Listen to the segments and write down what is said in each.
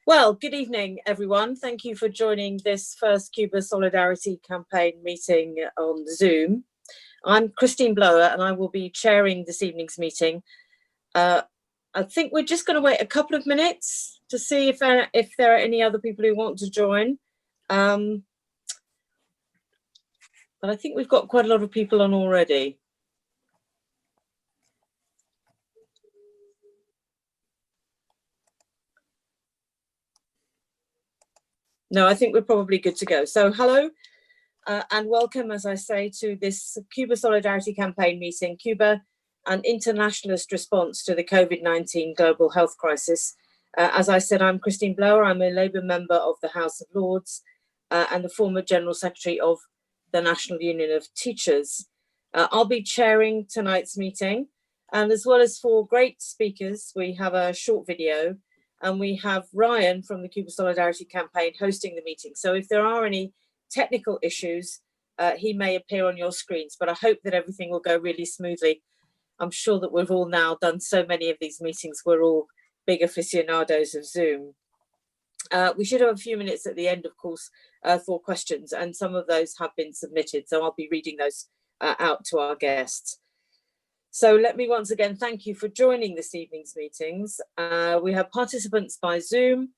Well, good evening, everyone. Thank you for joining this first Cuba Solidarity Campaign meeting on Zoom. I'm Christine Blower and I will be chairing this evening's meeting. I think we're just going to wait a couple of minutes to see if there are any other people who want to join. But I think we've got quite a lot of people on already. No, I think we're probably good to go. So hello and welcome, as I say, to this Cuba Solidarity Campaign meeting, Cuba, an internationalist response to the COVID-19 global health crisis. As I said, I'm Christine Blower. I'm a Labour member of the House of Lords and the former General Secretary of the National Union of Teachers. I'll be chairing tonight's meeting, and as well as four great speakers, we have a short video. And we have Ryan from the Cuba Solidarity Campaign hosting the meeting. So if there are any technical issues, he may appear on your screens, but I hope that everything will go really smoothly. I'm sure that we've all now done so many of these meetings. We're all big aficionados of Zoom. We should have a few minutes at the end, of course, for questions, and some of those have been submitted. So I'll be reading those out to our guests. So let me once again thank you for joining this evening's meetings. We have participants by Zoom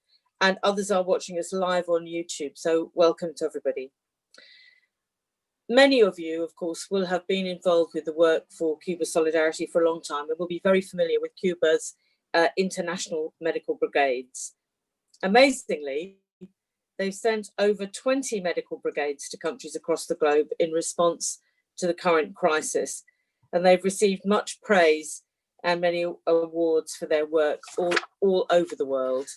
and others are watching us live on YouTube. So welcome to everybody. Many of you, of course, will have been involved with the work for Cuba Solidarity for a long time and will be very familiar with Cuba's international medical brigades. Amazingly, they've sent over 20 medical brigades to countries across the globe in response to the current crisis. And they've received much praise and many awards for their work all over the world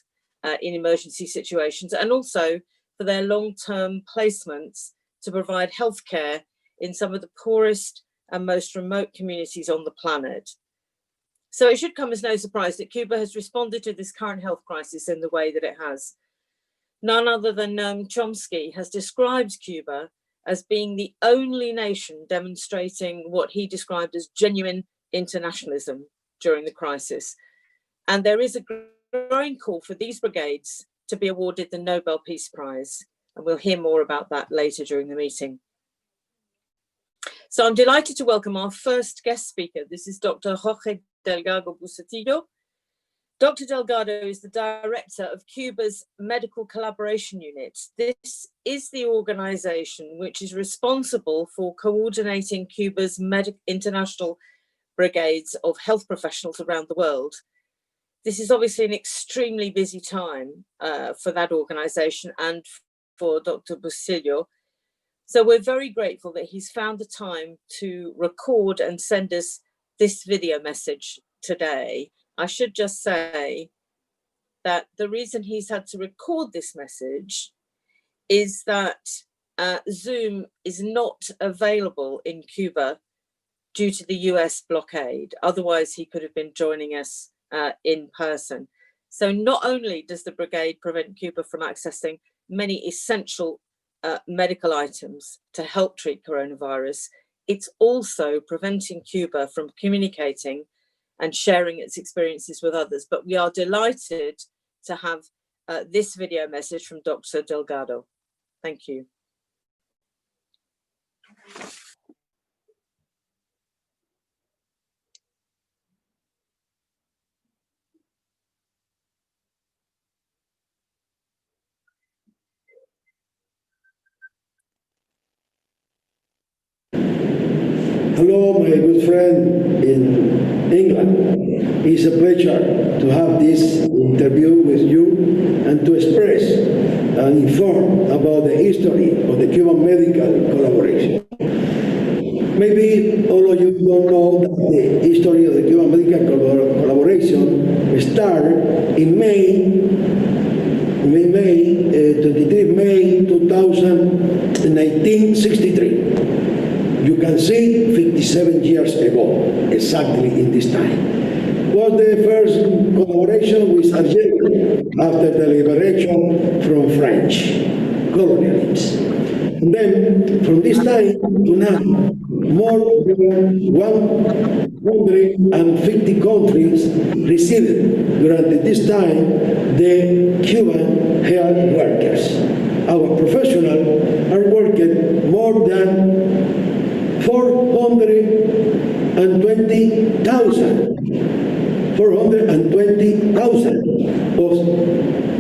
in emergency situations, and also for their long-term placements to provide healthcare in some of the poorest and most remote communities on the planet. So it should come as no surprise that Cuba has responded to this current health crisis in the way that it has. None other than Noam Chomsky has described Cuba as being the only nation demonstrating what he described as genuine internationalism during the crisis. And there is a growing call for these brigades to be awarded the Nobel Peace Prize. And we'll hear more about that later during the meeting. So I'm delighted to welcome our first guest speaker. This is Dr. Jorge Delgado Bustillo. Dr. Delgado is the director of Cuba's Medical Collaboration Unit. This is the organization which is responsible for coordinating Cuba's international brigades of health professionals around the world. This is obviously an extremely busy time for that organization and for Dr. Bustillo. So we're very grateful that he's found the time to record and send us this video message today. I should just say that the reason he's had to record this message is that Zoom is not available in Cuba due to the US blockade. Otherwise, he could have been joining us in person. So not only does the brigade prevent Cuba from accessing many essential medical items to help treat coronavirus, it's also preventing Cuba from communicating and sharing its experiences with others. But we are delighted to have this video message from Dr. Delgado. Thank you. Hello, my good friend in England. It's a pleasure to have this interview with you and to express and inform about the history of the Cuban medical collaboration. Maybe all of you don't know that the history of the Cuban medical collaboration started in May 1963. You can see 57 years ago, exactly in this time, was the first collaboration with Algeria after the liberation from French colonialism. And then, from this time to now, more than 150 countries received during this time the Cuban health workers. Our professionals are working more than 420,000 of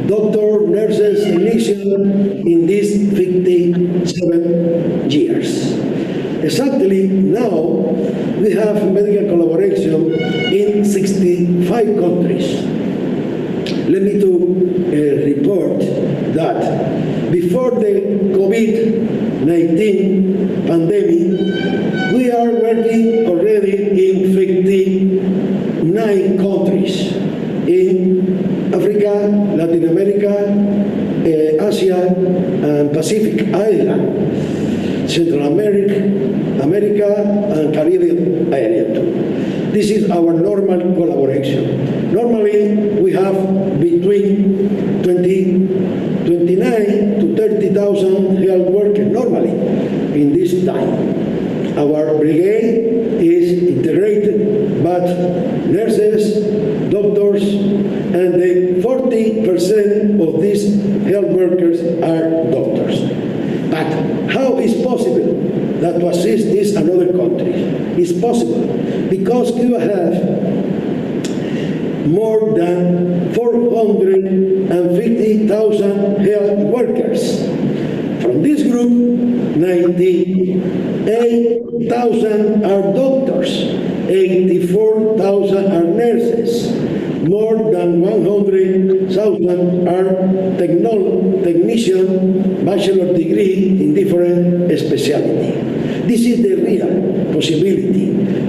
doctors, nurses, technicians in these 57 years. Exactly now, we have medical collaboration in 65 countries. Let me report that before the COVID-19 pandemic, we are working already in 59 countries in Africa, Latin America, Asia, and Pacific Island, Central America, and Caribbean area too. This is our normal collaboration. Normally, we have between 29 to 30,000 health workers normally in this time. Our brigade is integrated, but nurses, doctors, and the 40% of these health workers are doctors. But how is possible that to assist this another country? It's possible because Cuba has more than 450,000 health workers. From this group, 98,000 are doctors, 84,000 are nurses, more than 100,000 are technician bachelor degree in different specialty. This is the real possibility.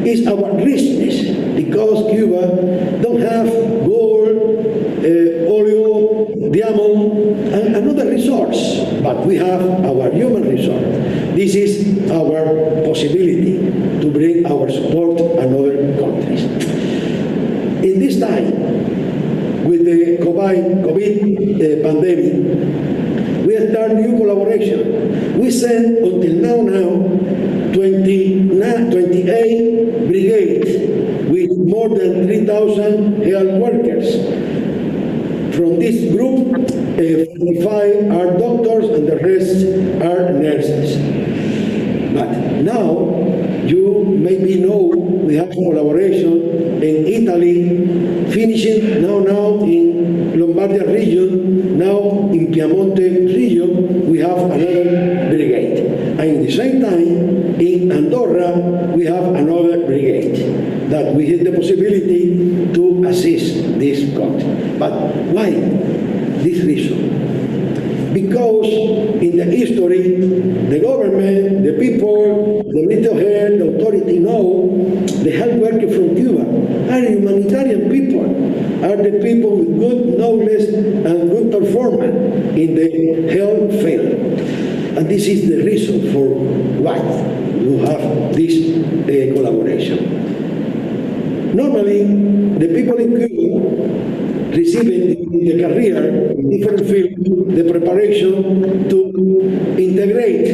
It's our richness because Cuba don't have gold, oil, diamond, and another resource, but we have our human resource. This is our possibility to bring our support to other countries. In this time, with the COVID pandemic, we start new collaboration. We send until now 28 brigades with more than 3,000 health workers. From this group, 45 are doctors and the rest are nurses. But now, you maybe know we have collaboration in Italy, finishing now in Lombardia region, now in Piemonte region, we have another brigade. And at the same time, in Andorra, we have another brigade that we have the possibility to assist this country. But why this reason? Because in the history, the government, the people, the Ministry of Health, the authority know the health workers from Cuba are humanitarian people, are the people with good knowledge and good performance in the health field. And this is the reason for why you have this collaboration. Normally, the people in Cuba receiving in the career in different fields the preparation to integrate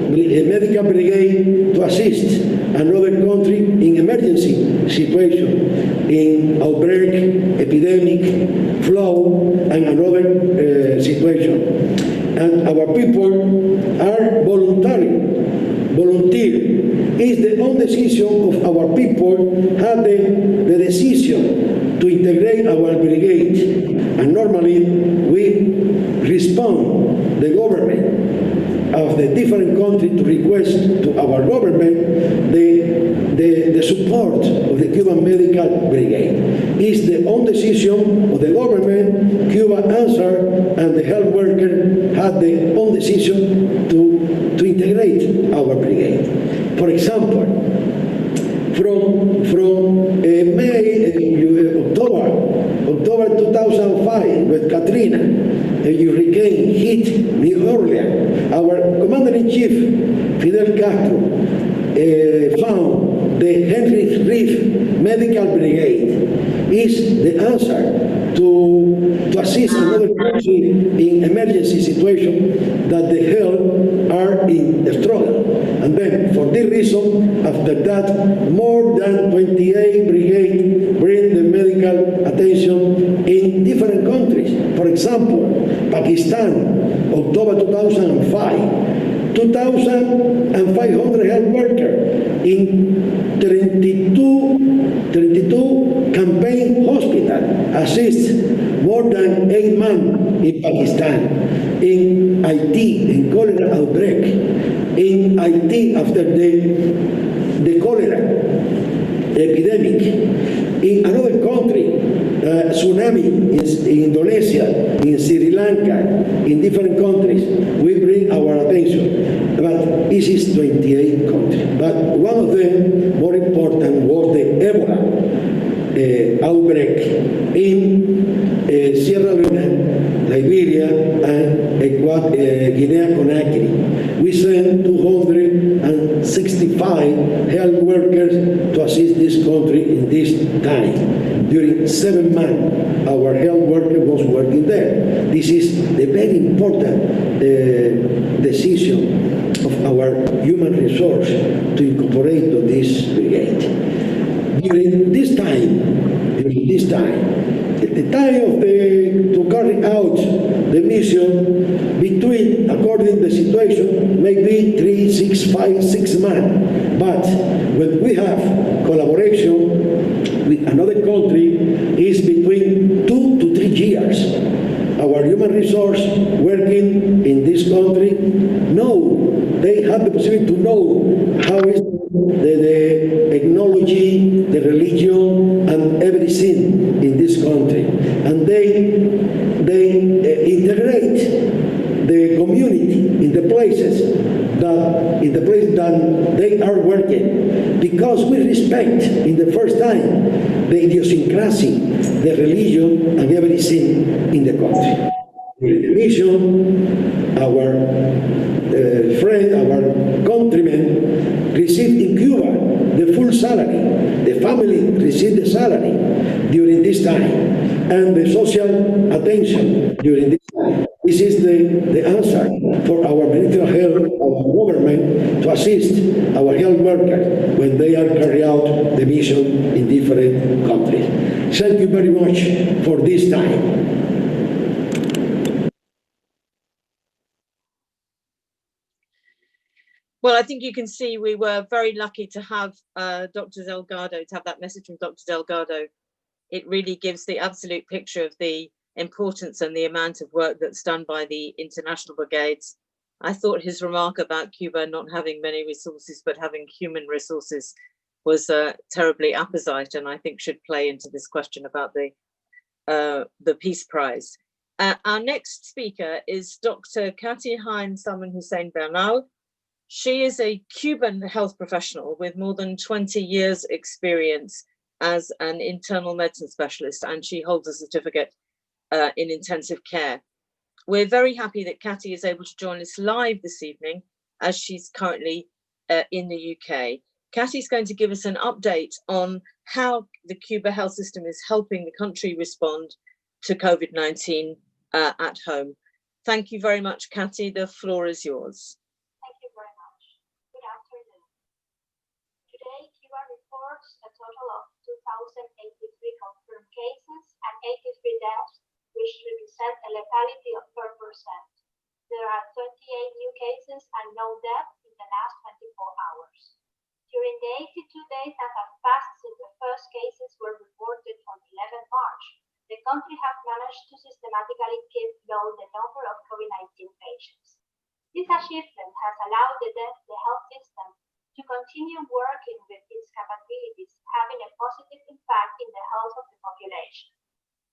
a medical brigade to assist another country in emergency situation, in outbreak, epidemic, flood, and another situation. And our people are volunteer. It's the own decision of our people have the decision to integrate our brigade. And normally we respond the government of the different countries to request to our government the support of the Cuban Medical Brigade. It's the own decision of the government, Cuba answer, and the health worker had the own decision to integrate our brigade. For example, from October 2005, with Katrina, a hurricane hit New Orleans, our Commander-in-Chief, Fidel Castro, found the Henry Reef Medical Brigade is the answer to assist assist another country in emergency situation that the health are in struggle. And then, for this reason, after that, more than 28 brigades bring the medical attention in different countries. For example, Pakistan, October 2005, 2,500 health workers in 32 campaign hospitals assist more than 8 months in Pakistan, in Haiti, in cholera outbreak, in Haiti after the cholera epidemic, in another country, tsunami in Indonesia, in Sri Lanka, in different countries, we bring our attention. But this is 28 countries. But one of them, more important, was the Ebola outbreak in Sierra Leone, Liberia, and Guinea-Conakry. We sent 265 health workers to assist this country in this time. During 7 months, our health worker was working there. This is a very important decision of our human resource to incorporate to this brigade. During this time, at the time to carry out the mission, between, according to the situation, maybe 3, 6, 5, 6 months. But when we have collaboration with another country, is between 2 to 3 years. Our human resource working in this country they have the possibility to know how is the technology, the religion, and everything in this country. And they integrate the community in the places that they are working, because we respect in the first time the idiosyncrasy, the religion, and everything in the country. During the mission, our our countrymen received in Cuba the full salary. The family received the salary during this time, and the social attention during this time. This is the answer for our Ministry of Health, our government, to assist our health workers when they are carrying out the mission in different countries. Thank you very much for this time. Well, I think you can see we were very lucky to have Dr. Delgado, to have that message from Dr. Delgado. It really gives the absolute picture of the importance and the amount of work that's done by the international brigades. I thought his remark about Cuba not having many resources, but having human resources was terribly apposite, and I think should play into this question about the Peace Prize. Our next speaker is Dr. Katty-Hind Selman-Housein Bernal. She is a Cuban health professional with more than 20 years experience as an internal medicine specialist, and she holds a certificate in intensive care. We're very happy that Katty is able to join us live this evening, as she's currently in the UK. Katty's going to give us an update on how the Cuba health system is helping the country respond to COVID-19 at home. Thank you very much, Katty. The floor is yours. Cuba reports a total of 2,083 confirmed cases and 83 deaths, which represent a lethality of 4%. There are 38 new cases and no deaths in the last 24 hours. During the 82 days that have passed since the first cases were reported on 11 March, the country has managed to systematically keep low the number of COVID-19 patients. This achievement has allowed the health system to continue working with its capabilities, having a positive impact in the health of the population.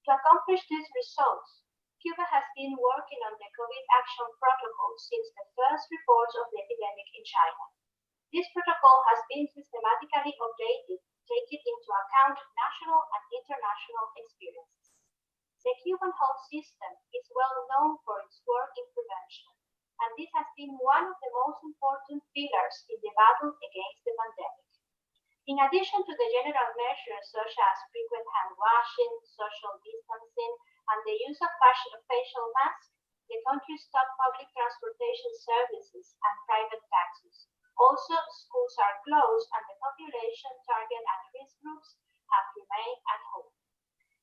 To accomplish these results, Cuba has been working on the COVID action protocol since the first reports of the epidemic in China. This protocol has been systematically updated, taking into account national and international experiences. The Cuban health system is well known for its work in prevention, and this has been one of the most important pillars in the battle against the pandemic. In addition to the general measures such as frequent hand washing, social distancing, and the use of facial masks, the country stopped public transportation services and private taxis. Also, schools are closed and the population target at-risk groups have remained at home.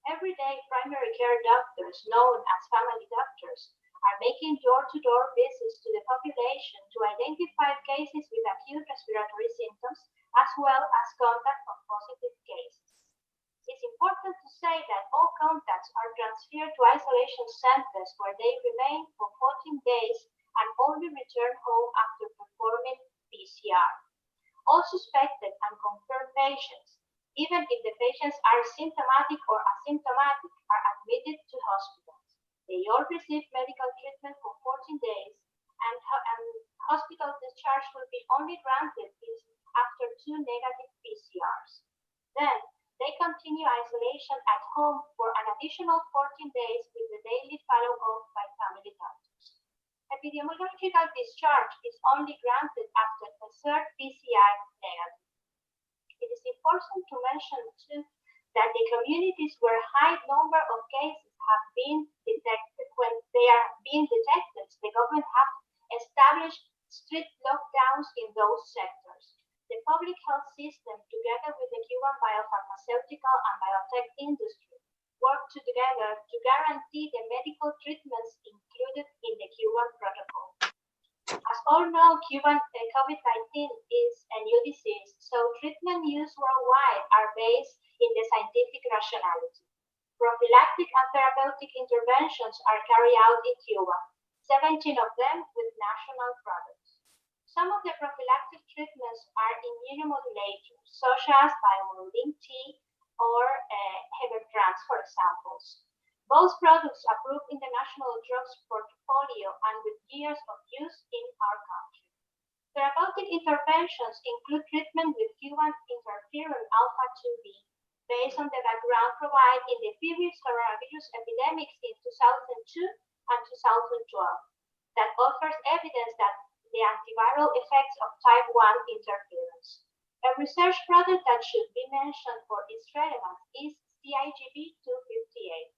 Everyday primary care doctors, known as family doctors, are making door-to-door visits to the population to identify cases with acute respiratory symptoms as well as contact of positive cases. It's important to say that all contacts are transferred to isolation centers where they remain for 14 days and only return home after performing PCR. All suspected and confirmed patients, even if the patients are symptomatic or asymptomatic, are admitted to hospitals. They all receive medical treatment for 14 days, and hospital discharge will be only granted after 2 negative PCRs. Then, they continue isolation at home for an additional 14 days with the daily follow-up by family doctors. Epidemiological discharge is only granted after the 3rd PCR negative. It is important to mention too that the communities where high number of cases have been detected, when they are being detected, the government have established strict lockdowns in those sectors. The public health system, together with the Cuban biopharmaceutical and biotech industry, work together to guarantee the medical treatments included in the Cuban protocol. As all know, Cuban COVID-19 is a new disease, so treatment used worldwide are based in the scientific rationality. Prophylactic and therapeutic interventions are carried out in Cuba, 17 of them with national products. Some of the prophylactic treatments are immunomodulators, such as Biomodulin T or Hebertrans, for example. Both products approved in the national drugs portfolio and with years of use in our country. Therapeutic interventions include treatment with Cuban interferon alpha-2b, based on the background provided in the previous coronavirus epidemics in 2002 and 2012, that offers evidence that the antiviral effects of type 1 interference. A research product that should be mentioned for its relevance is CIGB-258,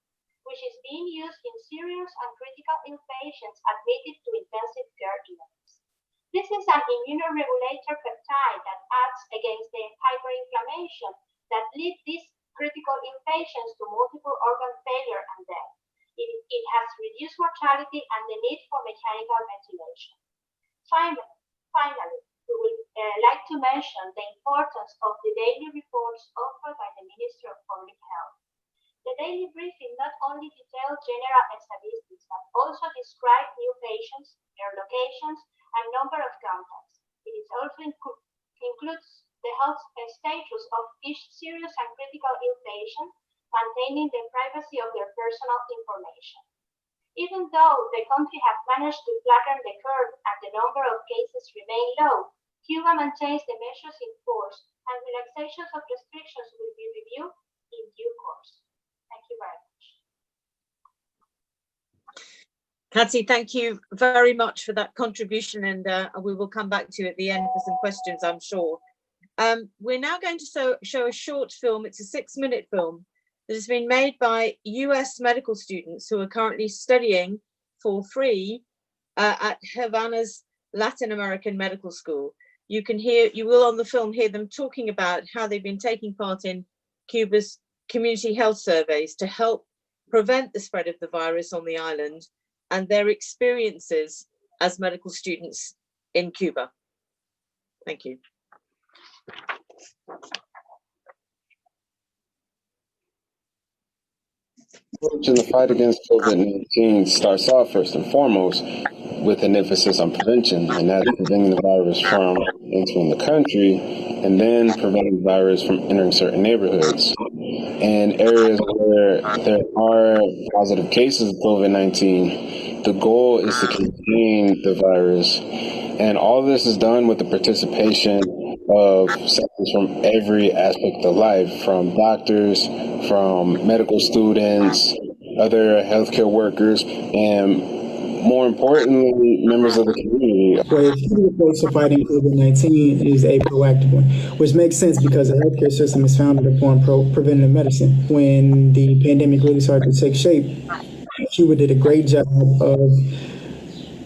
which is being used in serious and critical ill patients admitted to intensive care units. This is an immunoregulator peptide that acts against the hyperinflammation that leads these critical ill patients to multiple organ failure and death. It has reduced mortality and the need for mechanical ventilation. Finally, we would like to mention the importance of the daily reports offered by the Ministry of Public Health. The daily briefing not only details general statistics, but also describes new patients, their locations, and number of contacts. It is also includes the health status of each serious and critical ill patient, maintaining the privacy of their personal information. Even though the country has managed to flatten the curve and the number of cases remain low, Cuba maintains the measures in force, and relaxations of restrictions will be reviewed in due course. Thank you very much. Katty, thank you very much for that contribution, and we will come back to you at the end for some questions, I'm sure. We're now going to show a short film. It's a 6-minute film that has been made by US medical students who are currently studying for free at Havana's Latin American Medical School. You will on the film hear them talking about how they've been taking part in Cuba's community health surveys to help prevent the spread of the virus on the island and their experiences as medical students in Cuba. Thank you. In the fight against COVID-19 starts off first and foremost with an emphasis on prevention, and that's preventing the virus from entering the country, and then preventing the virus from entering certain neighborhoods. And areas where there are positive cases of COVID-19, the goal is to contain the virus. And all of this is done with the participation of sectors from every aspect of life, from doctors, from medical students, other healthcare workers, and more importantly, members of the community. Yeah. Whereas Cuba's approach to fighting COVID-19 is a proactive one, which makes sense because the healthcare system is founded upon preventive medicine. When the pandemic really started to take shape, Cuba did a great job of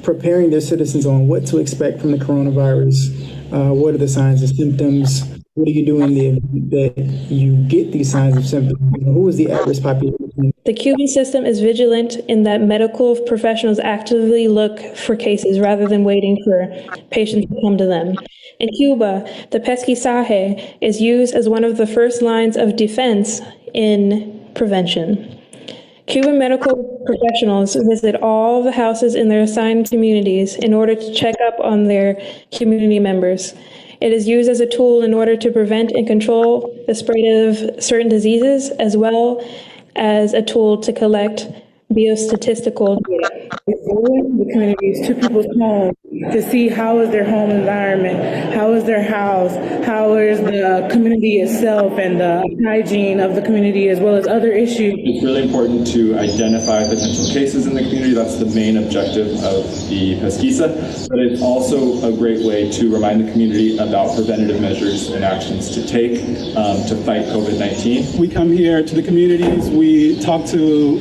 preparing their citizens on what to expect from the coronavirus. What are the signs and symptoms? What do you do in the event that you get these signs and symptoms? Who is the at-risk population? The Cuban system is vigilant in that medical professionals actively look for cases rather than waiting for patients to come to them. In Cuba, the pesquisaje is used as one of the first lines of defense in prevention. Cuban medical professionals visit all the houses in their assigned communities in order to check up on their community members. It is used as a tool in order to prevent and control the spread of certain diseases, as well as a tool to collect biostatistical data. The communities to people's homes to see how is their home environment, how is their house, how is the community itself and the hygiene of the community, as well as other issues. It's really important to identify potential cases in the community. That's the main objective of the pesquisa, but it's also a great way to remind the community about preventative measures and actions to take to fight COVID-19. We come here to the communities, we talk to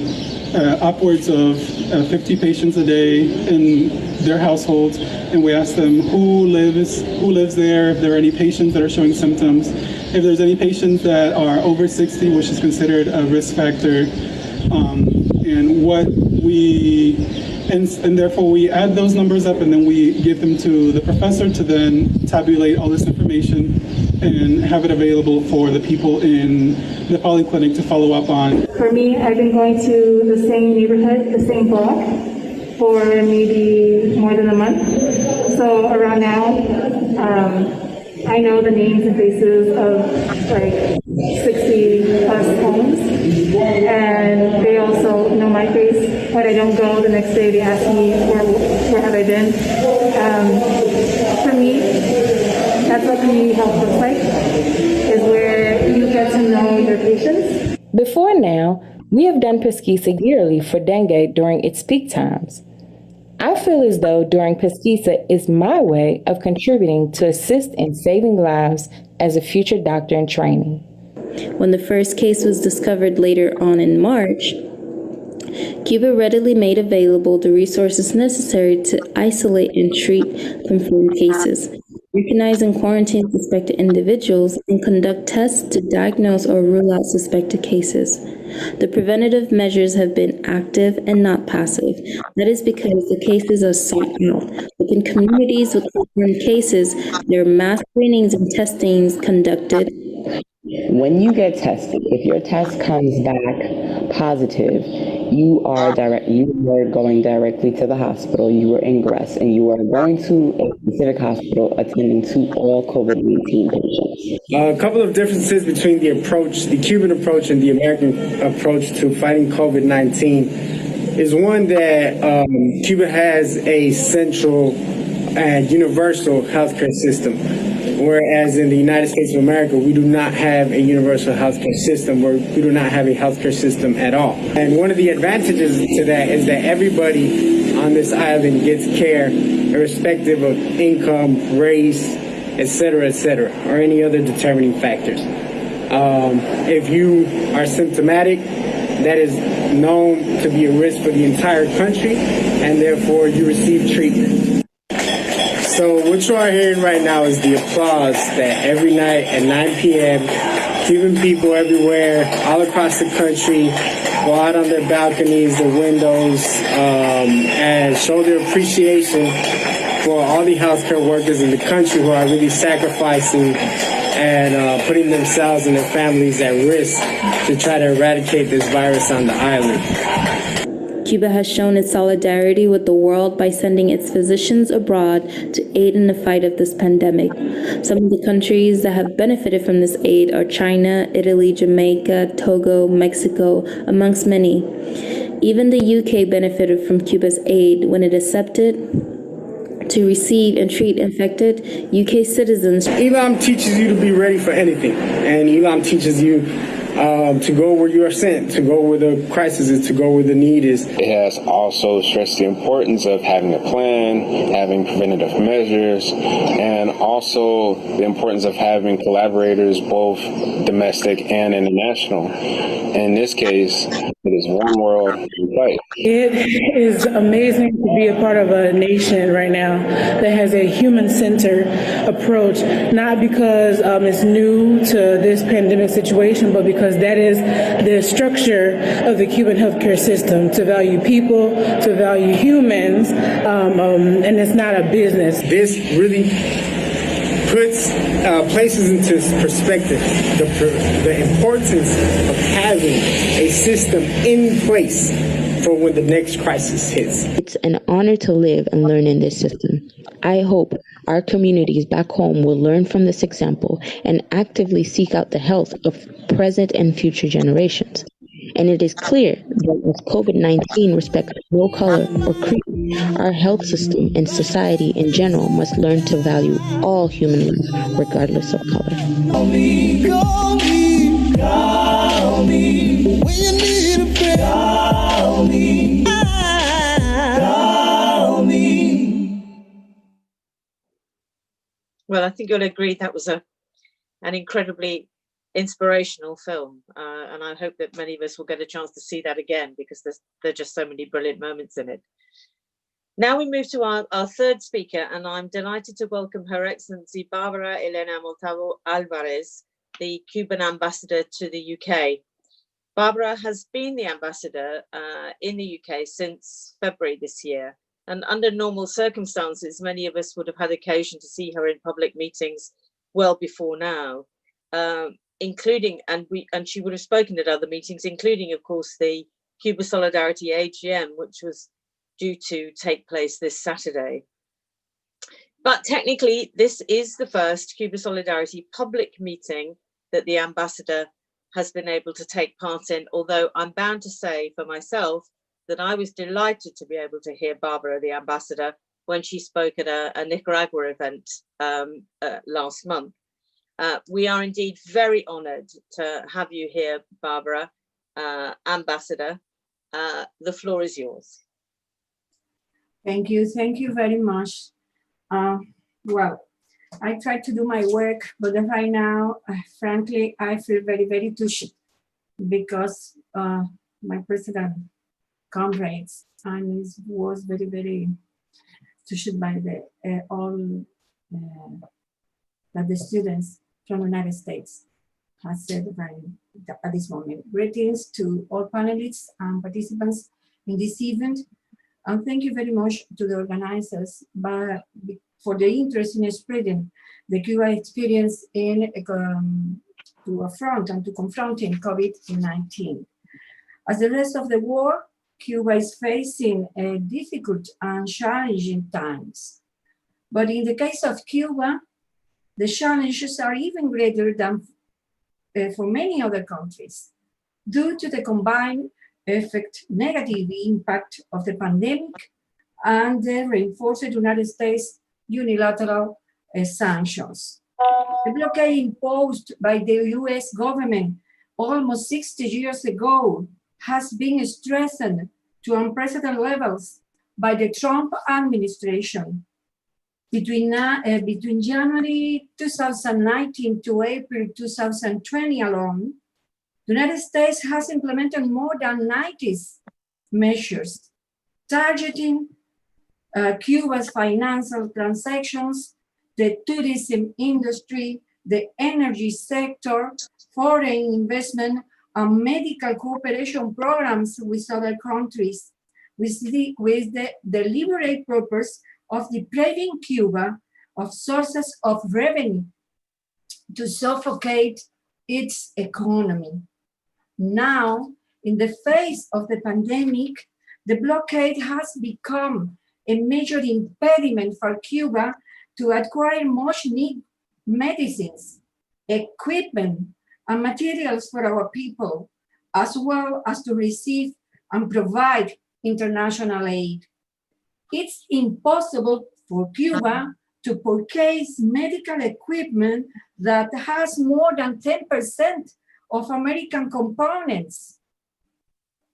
upwards of 50 patients a day in their households, and we ask them who lives there, if there are any patients that are showing symptoms, if there's any patients that are over 60, which is considered a risk factor, and therefore we add those numbers up and then we give them to the professor to then tabulate all this information and have it available for the people in the polyclinic to follow up on. For me, I've been going to the same neighborhood, the same block, for maybe more than a month. So around now, I know the names and faces of like 60 plus homes, and they also know my face. When I don't go, the next day they ask me where have I been. For me, that's what community health looks like, is where you get to know your patients. Before now, we have done pesquisa yearly for dengue during its peak times. I feel as though during pesquisa is my way of contributing to assist in saving lives as a future doctor in training. When the first case was discovered later on in March, Cuba readily made available the resources necessary to isolate and treat confirmed cases, recognize and quarantine suspected individuals, and conduct tests to diagnose or rule out suspected cases. The preventative measures have been active and not passive. That is because the cases are sought out. Within communities with confirmed cases, there are mass screenings and testings conducted. When you get tested, if your test comes back positive, you are going directly to the hospital, you are ingressed, and you are going to a specific hospital attending to all COVID-19 patients. A couple of differences between the Cuban approach and the American approach to fighting COVID-19 is one that Cuba has a central and universal healthcare system. Whereas in the United States of America, we do not have a universal healthcare system, where we do not have a healthcare system at all. And one of the advantages to that is that everybody on this island gets care, irrespective of income, race, etc., or any other determining factors. If you are symptomatic, that is known to be a risk for the entire country, and therefore you receive treatment. So what you are hearing right now is the applause that every night at 9 p.m., Cuban people everywhere, all across the country, go out on their balconies, their windows, and show their appreciation for all the healthcare workers in the country who are really sacrificing and putting themselves and their families at risk to try to eradicate this virus on the island. Cuba has shown its solidarity with the world by sending its physicians abroad to aid in the fight of this pandemic. Some of the countries that have benefited from this aid are China, Italy, Jamaica, Togo, Mexico, amongst many. Even the UK benefited from Cuba's aid when it accepted to receive and treat infected UK citizens. Elam teaches you to be ready for anything, and Elam teaches you to go where you are sent, to go where the crisis is, to go where the need is. It has also stressed the importance of having a plan, having preventative measures, and also the importance of having collaborators, both domestic and international. In this case, it is one world, one fight. It is amazing to be a part of a nation right now that has a human-centered approach, not because it's new to this pandemic situation, but because that is the structure of the Cuban healthcare system, to value people, to value humans, and it's not a business. This really places into perspective the importance of having a system in place for when the next crisis hits. It's an honor to live and learn in this system. I hope our communities back home will learn from this example and actively seek out the health of present and future generations. And it is clear that as COVID-19 respects no color or creed, our health system and society in general must learn to value all human life, regardless of color. Well, I think you'll agree that was an incredibly inspirational film, and I hope that many of us will get a chance to see that again, because there are just so many brilliant moments in it. Now we move to our third speaker, and I'm delighted to welcome Her Excellency Bárbara Elena Montalvo Álvarez, the Cuban ambassador to the UK. Bárbara has been the ambassador in the UK since February this year, and under normal circumstances, many of us would have had occasion to see her in public meetings well before now, including, and she would have spoken at other meetings, including, of course, the Cuba Solidarity AGM, which was due to take place this Saturday. But technically, this is the first Cuba Solidarity public meeting that the ambassador has been able to take part in, although I'm bound to say for myself that I was delighted to be able to hear Bárbara, the ambassador, when she spoke at a Nicaragua event last month. We are indeed very honored to have you here, Bárbara, ambassador. The floor is yours. Thank you very much. Well, I tried to do my work, but right now, frankly, I feel very, very touched because my president comrades and was very, very touched by all that the students from the United States has said right at this moment. Greetings to all panelists and participants in this event. And thank you very much to the organizers for the interest in spreading the Cuba experience to affront and to confronting COVID-19. As the rest of the world, Cuba is facing difficult and challenging times. But in the case of Cuba, the challenges are even greater than for many other countries due to the combined negative impact of the pandemic and the reinforced United States unilateral sanctions. The blockade imposed by the US government almost 60 years ago has been strengthened to unprecedented levels by the Trump administration. Between January 2019 to April 2020 alone, the United States has implemented more than 90 measures targeting Cuba's financial transactions, the tourism industry, the energy sector, foreign investment, and medical cooperation programs with other countries, with the deliberate purpose of depriving Cuba of sources of revenue to suffocate its economy. Now, in the face of the pandemic, the blockade has become a major impediment for Cuba to acquire much needed medicines, equipment, and materials for our people, as well as to receive and provide international aid. It's impossible for Cuba to purchase medical equipment that has more than 10% of American components,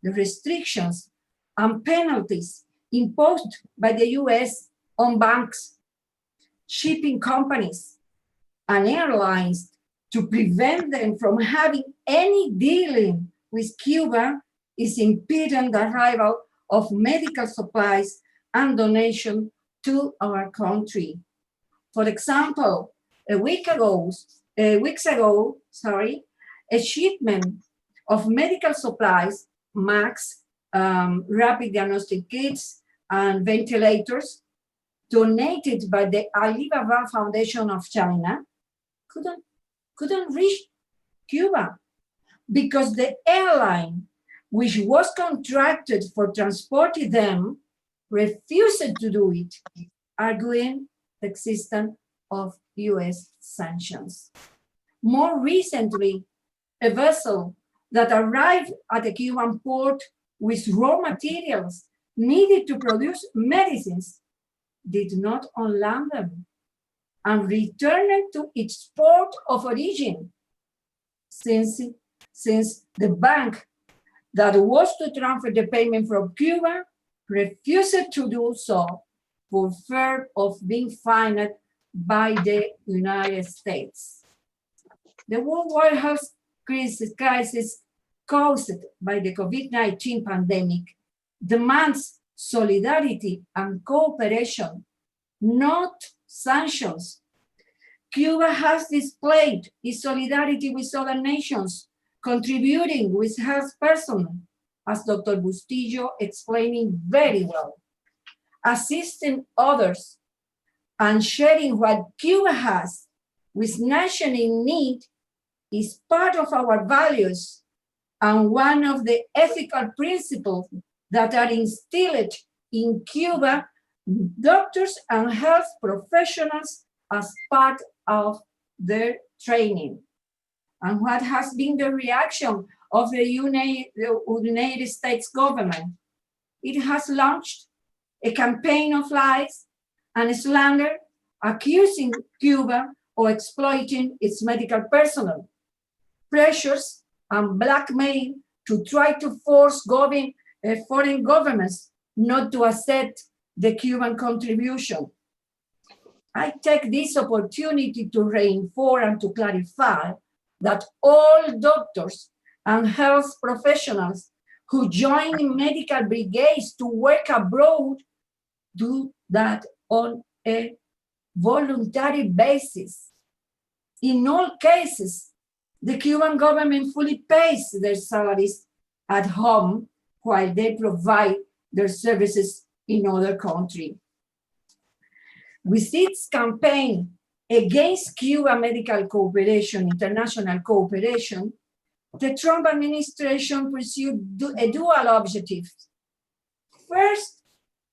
the restrictions and penalties imposed by the US on banks, shipping companies, and airlines to prevent them from having any dealing with Cuba is impeding the arrival of medical supplies and donation to our country. For example, weeks ago, a shipment of medical supplies, masks, rapid diagnostic kits, and ventilators donated by the Alibaba Foundation of China couldn't reach Cuba because the airline, which was contracted for transporting them, refused to do it, arguing the existence of US sanctions. More recently, a vessel that arrived at the Cuban port with raw materials needed to produce medicines did not unland them and returned to its port of origin, since the bank that was to transfer the payment from Cuba refused to do so for fear of being fined by the United States. The worldwide health crisis caused by the COVID-19 pandemic demands solidarity and cooperation, not sanctions. Cuba has displayed its solidarity with other nations, contributing with health personnel, as Dr. Bustillo explaining very well, assisting others, and sharing what Cuba has with nations in need is part of our values and one of the ethical principles that are instilled in Cuba doctors and health professionals as part of their training. And what has been the reaction of the United States government? It has launched a campaign of lies and slander, accusing Cuba of exploiting its medical personnel, pressures and blackmail to try to force foreign governments not to accept the Cuban contribution. I take this opportunity to reinforce and to clarify that all doctors and health professionals who join medical brigades to work abroad do that on a voluntary basis. In all cases, the Cuban government fully pays their salaries at home while they provide their services in other countries. With its campaign against Cuba medical cooperation, international cooperation, the Trump administration pursued a dual objective. First,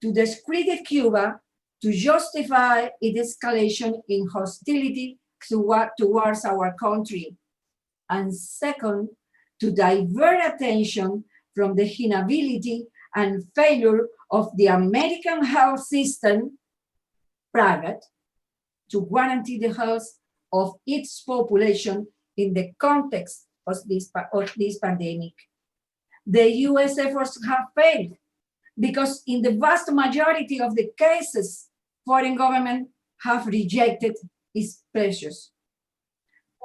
to discredit Cuba to justify its escalation in hostility towards our country. And second, to divert attention from the inability and failure of the American health system, private, to guarantee the health of its population in the context of this pandemic. The US efforts have failed because in the vast majority of the cases, foreign governments have rejected its pressures.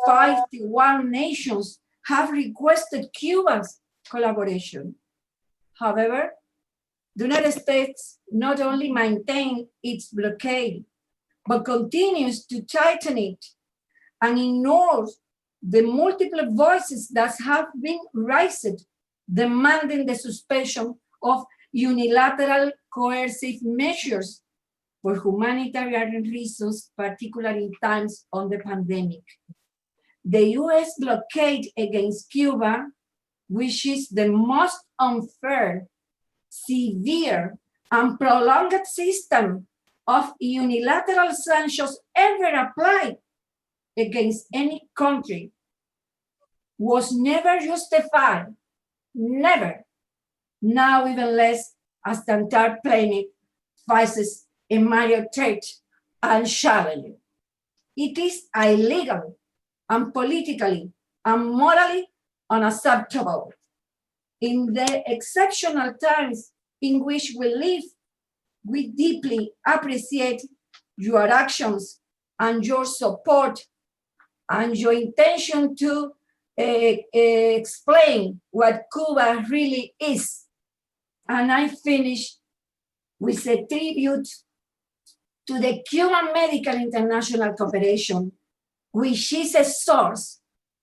51 nations have requested Cuba's collaboration. However, the United States not only maintains its blockade, but continues to tighten it and ignores the multiple voices that have been raised demanding the suspension of unilateral coercive measures for humanitarian reasons, particularly in times of the pandemic. The US blockade against Cuba, which is the most unfair, severe, and prolonged system of unilateral sanctions ever applied against any country, was never justified, never. Now even less as the entire planet faces a major threat and challenge. It is illegal and politically and morally unacceptable. In the exceptional times in which we live, we deeply appreciate your actions and your support and your intention to explain what Cuba really is. And I finish with a tribute to the Cuban Medical International Cooperation, which is a source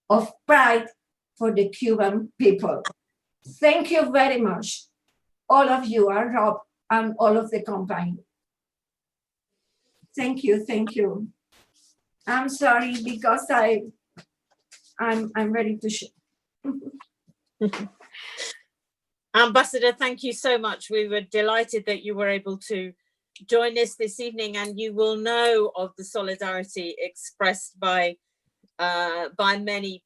of pride for the Cuban people. Thank you very much, all of you, and Rob, and all of the company. Thank you, thank you. I'm sorry because I'm ready to share. Ambassador, thank you so much. We were delighted that you were able to join us this evening, and you will know of the solidarity expressed by many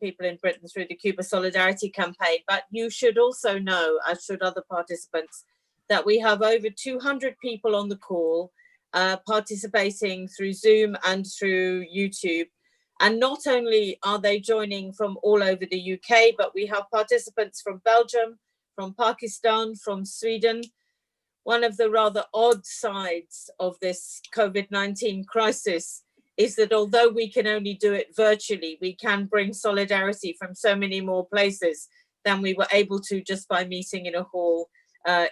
people in Britain through the Cuba Solidarity Campaign. But you should also know, as should other participants, that we have over 200 people on the call participating through Zoom and through YouTube. And not only are they joining from all over the UK, but we have participants from Belgium, from Pakistan, from Sweden. One of the rather odd sides of this COVID-19 crisis is that although we can only do it virtually, we can bring solidarity from so many more places than we were able to just by meeting in a hall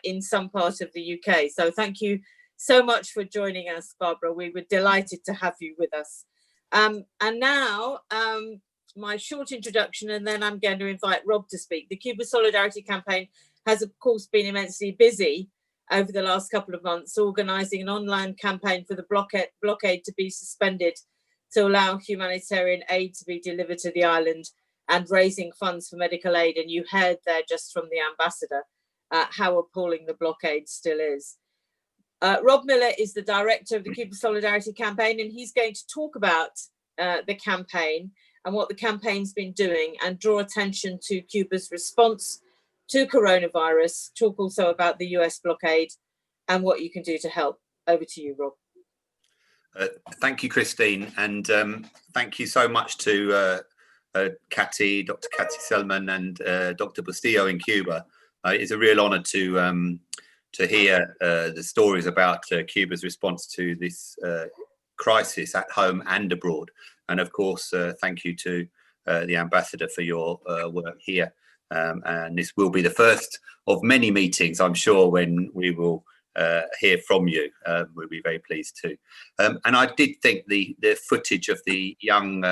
in some part of the UK. So thank you so much for joining us, Bárbara. We were delighted to have you with us. And now, my short introduction, and then I'm going to invite Rob to speak. The Cuba Solidarity Campaign has, of course, been immensely busy over the last couple of months, organising an online campaign for the blockade to be suspended to allow humanitarian aid to be delivered to the island and raising funds for medical aid. And you heard there just from the ambassador how appalling the blockade still is. Rob Miller is the director of the Cuba Solidarity Campaign, and he's going to talk about the campaign and what the campaign's been doing and draw attention to Cuba's response to coronavirus, talk also about the US blockade and what you can do to help. Over to you, Rob. Thank you, Christine, and thank you so much to Katty, Dr. Katty Selman and Dr. Bustillo in Cuba. It's a real honor to hear the stories about Cuba's response to this crisis at home and abroad. And of course, thank you to the ambassador for your work here. And this will be the first of many meetings, I'm sure, when we will hear from you. We'll be very pleased to. And I did think the footage of the young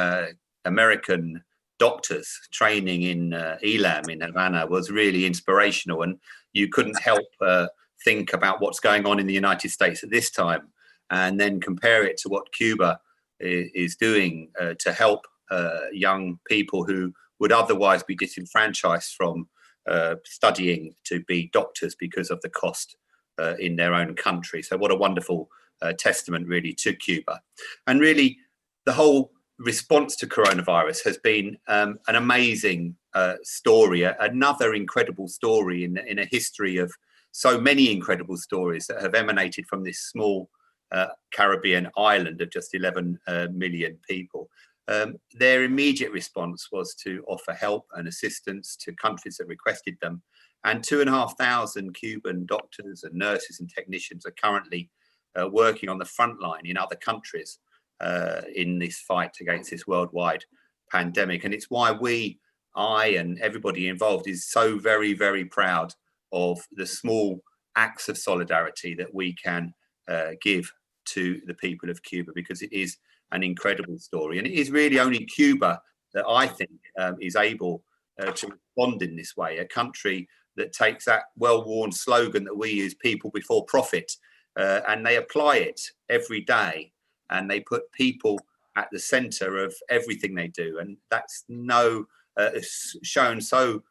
American doctors training in ELAM in Havana was really inspirational, and you couldn't help think about what's going on in the United States at this time, and then compare it to what Cuba is doing to help young people who would otherwise be disenfranchised from studying to be doctors because of the cost in their own country. So what a wonderful testament really to Cuba. And really the whole response to coronavirus has been an amazing story, another incredible story in a history of so many incredible stories that have emanated from this small Caribbean island of just 11 million people. Their immediate response was to offer help and assistance to countries that requested them. And 2,500 Cuban doctors and nurses and technicians are currently working on the front line in other countries in this fight against this worldwide pandemic. And it's why I and everybody involved is so very, very proud of the small acts of solidarity that we can give to the people of Cuba, because it is an incredible story. And it is really only Cuba that I think is able to respond in this way, a country that takes that well-worn slogan that we use, people before profit, and they apply it every day, and they put people at the center of everything they do. And that's shown so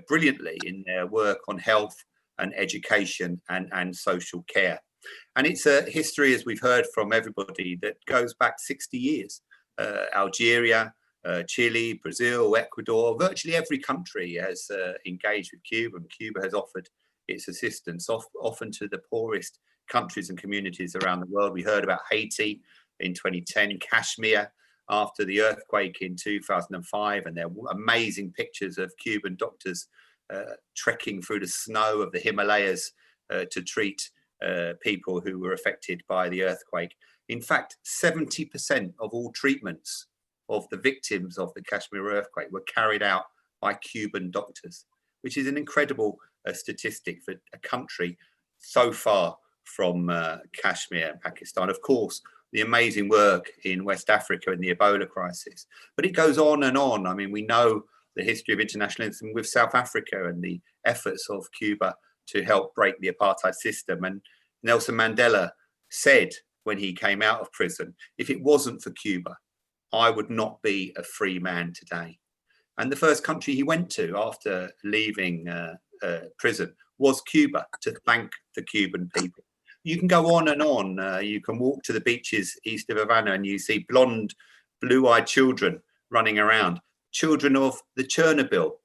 brilliantly in their work on health and education and social care. And it's a history, as we've heard from everybody, that goes back 60 years. Algeria, Chile, Brazil, Ecuador, virtually every country has engaged with Cuba, and Cuba has offered its assistance, often to the poorest countries and communities around the world. We heard about Haiti in 2010, Kashmir after the earthquake in 2005, and there were amazing pictures of Cuban doctors trekking through the snow of the Himalayas to treat people who were affected by the earthquake. In fact, 70% of all treatments of the victims of the Kashmir earthquake were carried out by Cuban doctors, which is an incredible statistic for a country so far from Kashmir and Pakistan. Of course, the amazing work in West Africa in the Ebola crisis, but it goes on and on. I mean, we know the history of internationalism with South Africa and the efforts of Cuba to help break the apartheid system. And Nelson Mandela said when he came out of prison, if it wasn't for Cuba, I would not be a free man today. And the first country he went to after leaving prison was Cuba, to thank the Cuban people. You can go on and on. You can walk to the beaches east of Havana and you see blonde, blue-eyed children running around, children of the Chernobyl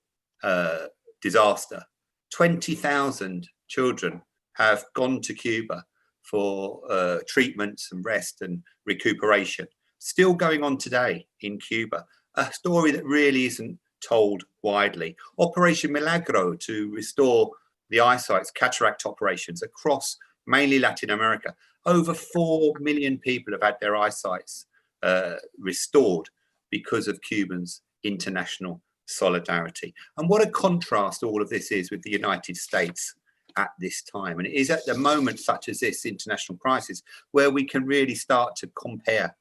disaster. 20,000 children have gone to Cuba for treatments and rest and recuperation. Still going on today in Cuba, a story that really isn't told widely. Operation Milagro to restore the eyesight, cataract operations across mainly Latin America. Over 4 million people have had their eyesights restored because of Cubans' international solidarity. And what a contrast all of this is with the United States at this time. And it is at the moment such as this international crisis where we can really start to compare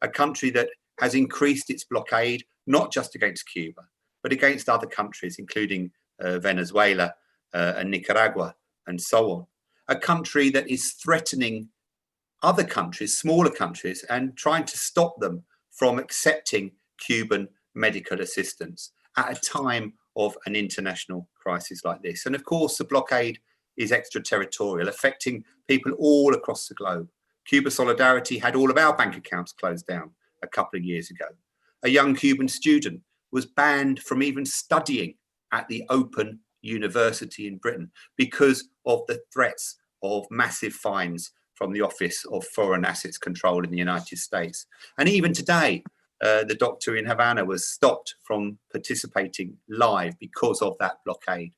a country that has increased its blockade, not just against Cuba, but against other countries, including Venezuela and Nicaragua and so on. A country that is threatening other countries, smaller countries, and trying to stop them from accepting Cuban medical assistance at a time of an international crisis like this. And of course, the blockade is extraterritorial, affecting people all across the globe. Cuba Solidarity had all of our bank accounts closed down a couple of years ago. A young Cuban student was banned from even studying at the Open University in Britain because of the threats of massive fines from the Office of Foreign Assets Control in the United States. And even today, the doctor in Havana was stopped from participating live because of that blockade.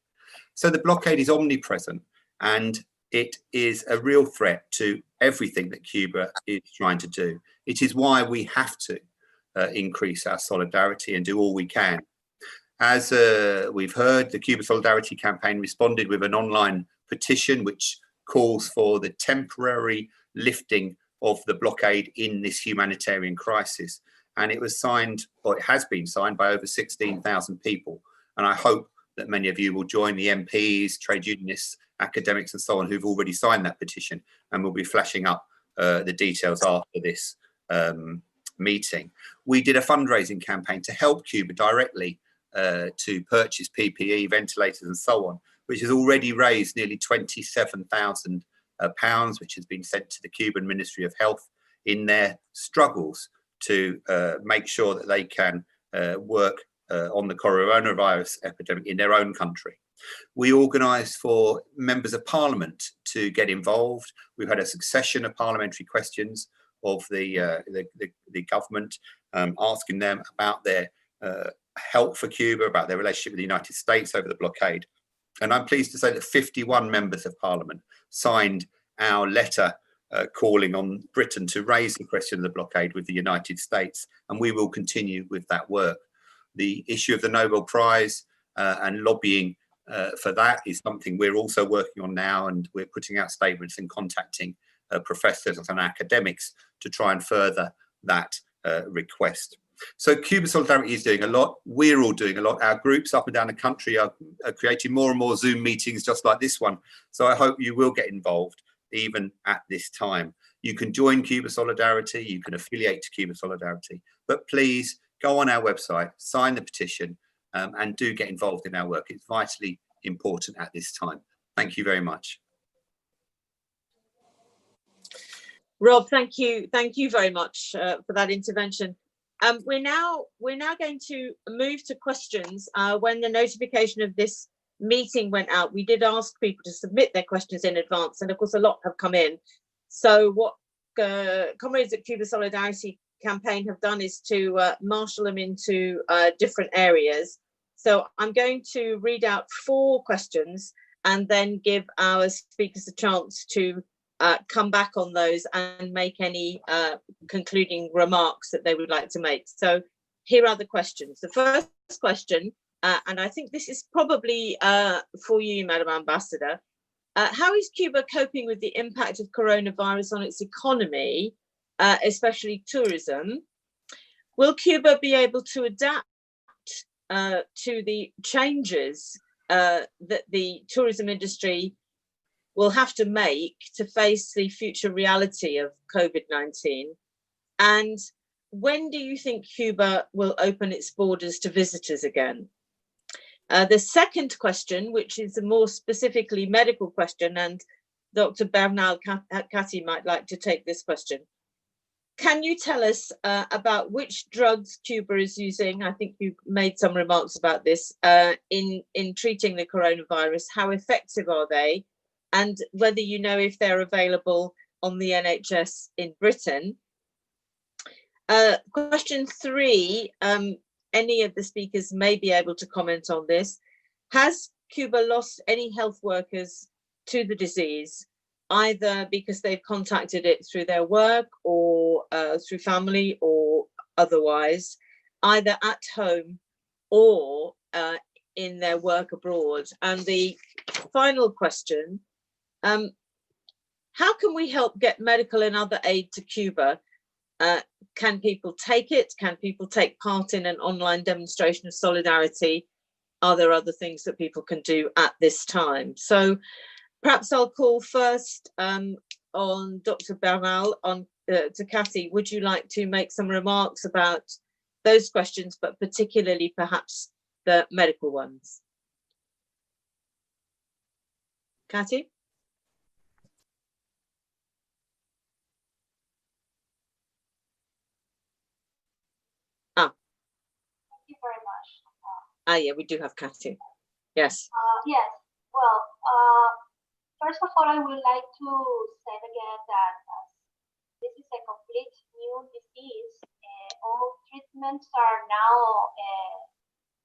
So the blockade is omnipresent, and it is a real threat to everything that Cuba is trying to do. It is why we have to increase our solidarity and do all we can. As we've heard, the Cuba Solidarity Campaign responded with an online petition which calls for the temporary lifting of the blockade in this humanitarian crisis. And it was signed, or it has been signed, by over 16,000 people. And I hope that many of you will join the MPs, trade unionists, academics and so on who've already signed that petition, and we'll be flashing up the details after this meeting. We did a fundraising campaign to help Cuba directly to purchase PPE, ventilators and so on, which has already raised nearly £27,000, which has been sent to the Cuban Ministry of Health in their struggles to make sure that they can work on the coronavirus epidemic in their own country. We organised for members of parliament to get involved. We've had a succession of parliamentary questions of the government, asking them about their help for Cuba, about their relationship with the United States over the blockade. And I'm pleased to say that 51 members of parliament signed our letter calling on Britain to raise the question of the blockade with the United States, and we will continue with that work. The issue of the Nobel Prize and lobbying for that is something we're also working on now, and we're putting out statements and contacting professors and academics to try and further that request. So Cuba Solidarity is doing a lot. We're all doing a lot. Our groups up and down the country are creating more and more Zoom meetings just like this one. So I hope you will get involved even at this time. You can join Cuba Solidarity, you can affiliate to Cuba Solidarity, but please go on our website, sign the petition, and do get involved in our work. It's vitally important at this time. Thank you very much. Rob, thank you very much for that intervention. We're now going to move to questions. When the notification of this meeting went out, we did ask people to submit their questions in advance, and of course a lot have come in. So what comrades at Cuba Solidarity campaign have done is to marshal them into different areas. So I'm going to read out 4 questions and then give our speakers a chance to come back on those and make any concluding remarks that they would like to make. So here are the questions. The first question, and I think this is probably for you, Madam Ambassador. How is Cuba coping with the impact of coronavirus on its economy, especially tourism? Will Cuba be able to adapt to the changes that the tourism industry will have to make to face the future reality of COVID-19? And when do you think Cuba will open its borders to visitors again? The second question, which is a more specifically medical question, and Dr. Bernal, Katty might like to take this question. Can you tell us about which drugs Cuba is using? I think you made some remarks about this in treating the coronavirus. How effective are they? And whether you know if they're available on the NHS in Britain. Question 3, any of the speakers may be able to comment on this. Has Cuba lost any health workers to the disease, either because they've contacted it through their work or through family or otherwise, either at home or in their work abroad? And the final question, how can we help get medical and other aid to Cuba? Can people take it? Can people take part in an online demonstration of solidarity? Are there other things that people can do at this time? So perhaps I'll call first on Dr. Bernal, to Katty. Would you like to make some remarks about those questions, but particularly perhaps the medical ones? Katty? Thank you very much. Yeah, we do have Katty. Yes. Yes. Well, first of all, I would like to say again that this is a complete new disease. All treatments are now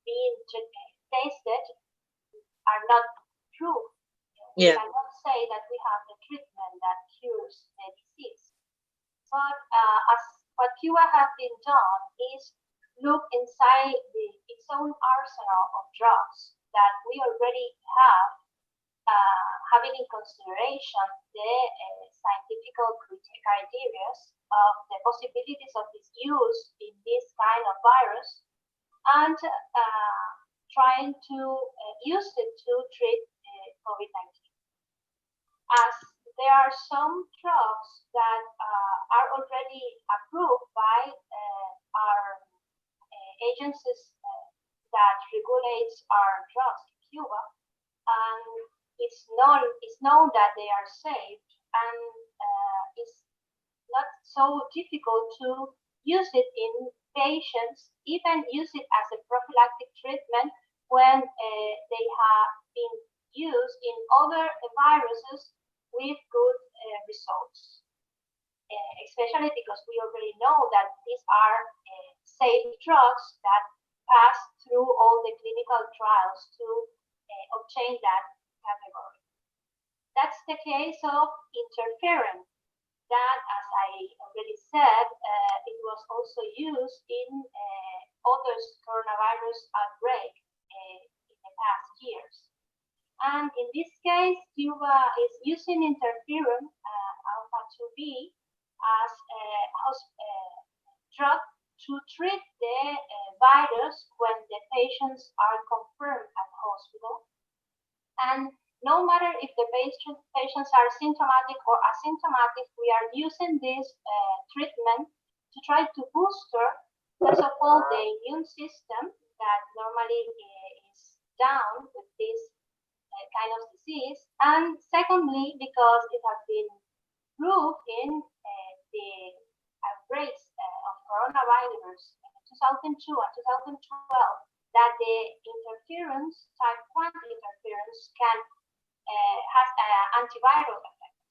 being tested, are not proved. We cannot say that we have the treatment that cures the disease. But as what Cuba has been done is look inside its own arsenal of drugs that we already have, having in consideration the scientific criteria of the possibilities of its use in this kind of virus, and trying to use it to treat COVID-19. As there are some drugs that are already approved by our agencies that regulates our drugs in Cuba, and it's known that they are safe, and it's not so difficult to use it in patients, even use it as a prophylactic treatment when they have been used in other viruses with good results. Especially because we already know that these are safe drugs that pass through all the clinical trials to obtain that category. That's the case of interferon. That, as I already said, it was also used in other coronavirus outbreak in the past years. And in this case, Cuba is using interferon alpha 2B as a drug to treat the virus when the patients are confirmed at hospital. And no matter if the patients are symptomatic or asymptomatic, we are using this treatment to try to booster, first of all, the immune system that normally is down with this kind of disease, and secondly, because it has been proved in the outbreaks of coronavirus in 2002 and 2012 that the interferons, type 1 interferons, can has an antiviral effect.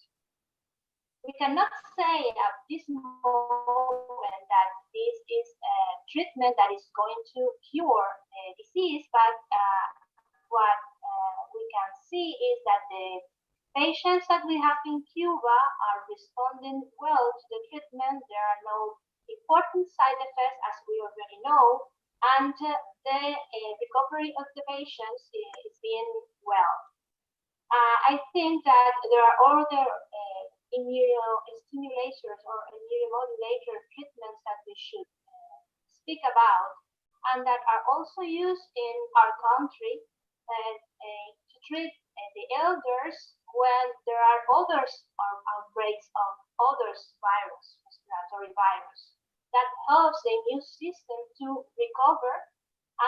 We cannot say at this moment that is a treatment that is going to cure the disease, but what we can see is that the patients that we have in Cuba are responding well to the treatment. There are no important side effects, as we already know, and the recovery of the patients is being well. I think that there are other immunostimulators or immunomodulator treatments that we should speak about, and that are also used in our country to treat the elders when there are other outbreaks of other virus, respiratory virus, that helps the immune system to recover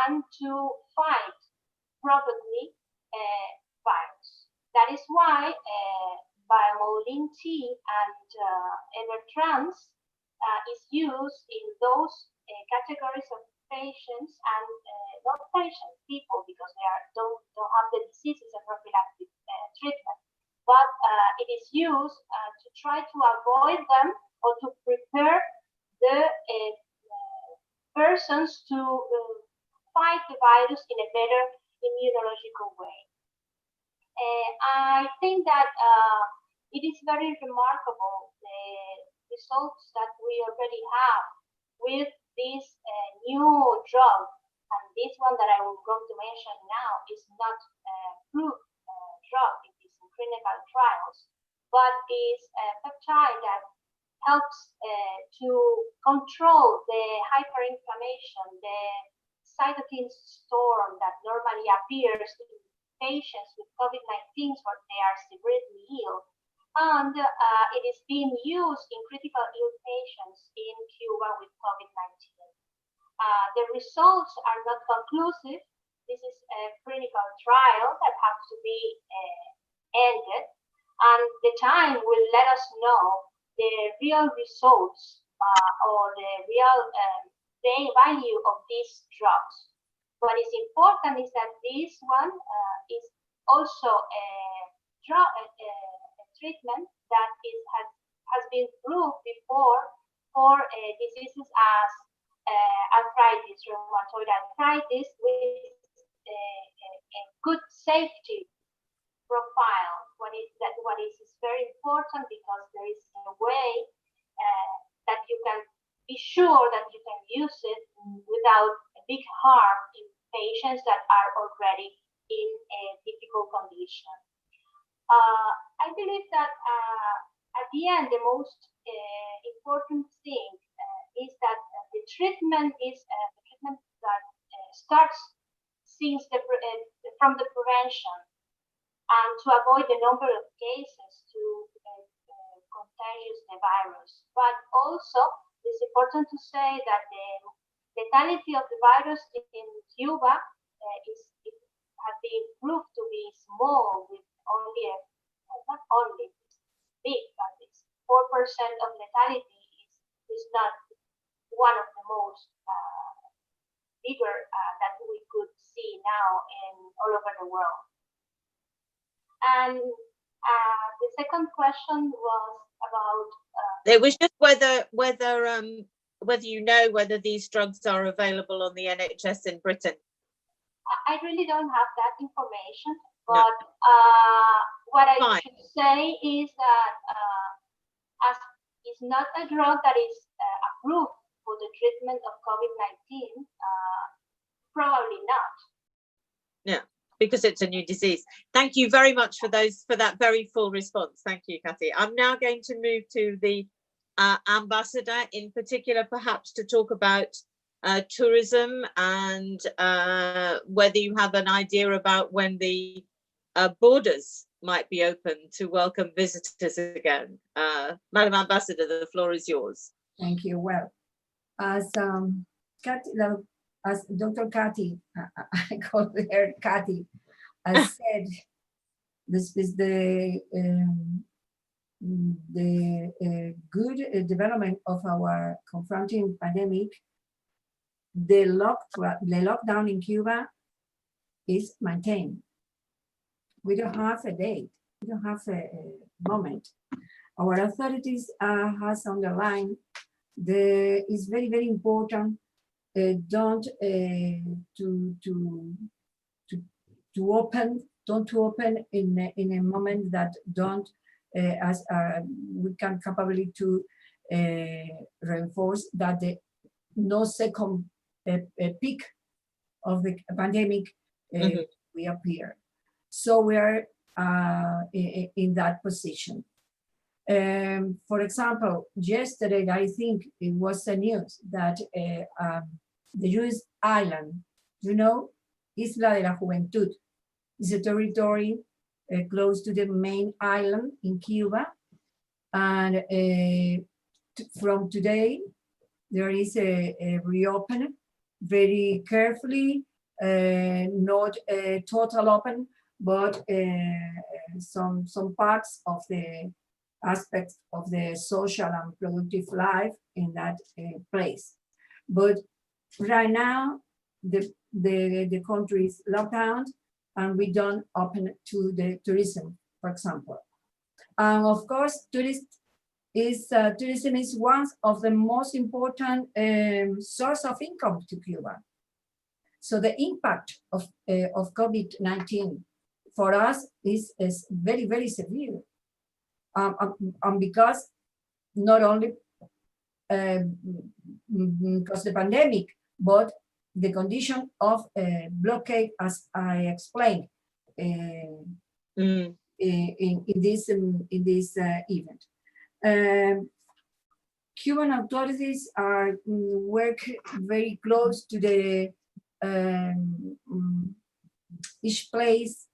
and to fight properly virus. That is why Biomolin T and Evertrans is used in those categories of patients and not patients, people, because they don't have the diseases and prophylactic treatment. But it is used to try to avoid them or to prepare the persons to fight the virus in a better immunological way. I think that it is very remarkable the results that we already have with this new drug, and this one that I will go to mention now is not a approved drug, it is in clinical trials, but is a peptide that helps to control the hyperinflammation, the cytokine storm that normally appears in patients with COVID-19 when they are severely ill. And it is being used in critical ill patients in Cuba with COVID-19. The results are not conclusive. This is a clinical trial that has to be ended, and the time will let us know the real results or the real value of these drugs. What is important is that this one is also a treatment that has been proved before for diseases as arthritis, rheumatoid arthritis, with a good safety profile. What is very important, because there is a way that you can be sure that you can use it without a big harm in patients that are already in a difficult condition. I believe that at the end, the most important thing is that the treatment is the treatment that starts since from the prevention, and to avoid the number of cases to contagious the virus. But also, it's important to say that the lethality of the virus in Cuba has been proved to be small, with only not only big, but it's 4% of lethality is not one of the most bigger that we could see now in all over the world. And the second question was about. It was just whether you know whether these drugs are available on the NHS in Britain. I really don't have that information, but what I should say is that as it's not a drug that is approved for the treatment of COVID-19, probably not. Yeah, because it's a new disease. Thank you very much for that very full response. Thank you, Katty. I'm now going to move to the ambassador, in particular, perhaps to talk about tourism and whether you have an idea about when the borders might be open to welcome visitors again. Madam Ambassador, the floor is yours. Thank you. Well, as Dr. Katty, I call her Katty, as said, this is the good development of our confronting pandemic. The lockdown in Cuba is maintained. We don't have a date. We don't have a moment. Our authorities has underlined It's very, very important don't to open in a moment that don't as we can capably to reinforce that the no second peak of the pandemic we appear. So we are in that position. For example, yesterday, I think it was the news that the US island, you know, Isla de la Juventud, is a territory close to the main island in Cuba. And from today, there is a reopen very carefully, not a total open, but some parts of the aspects of the social and productive life in that place. But right now, the country is locked down and we don't open to the tourism, for example. And of course, tourism is one of the most important source of income to Cuba. So the impact of COVID-19 for us is very, very severe. Because not only because the pandemic, but the condition of blockade, as I explained in this event. Cuban authorities are work very close to the each place.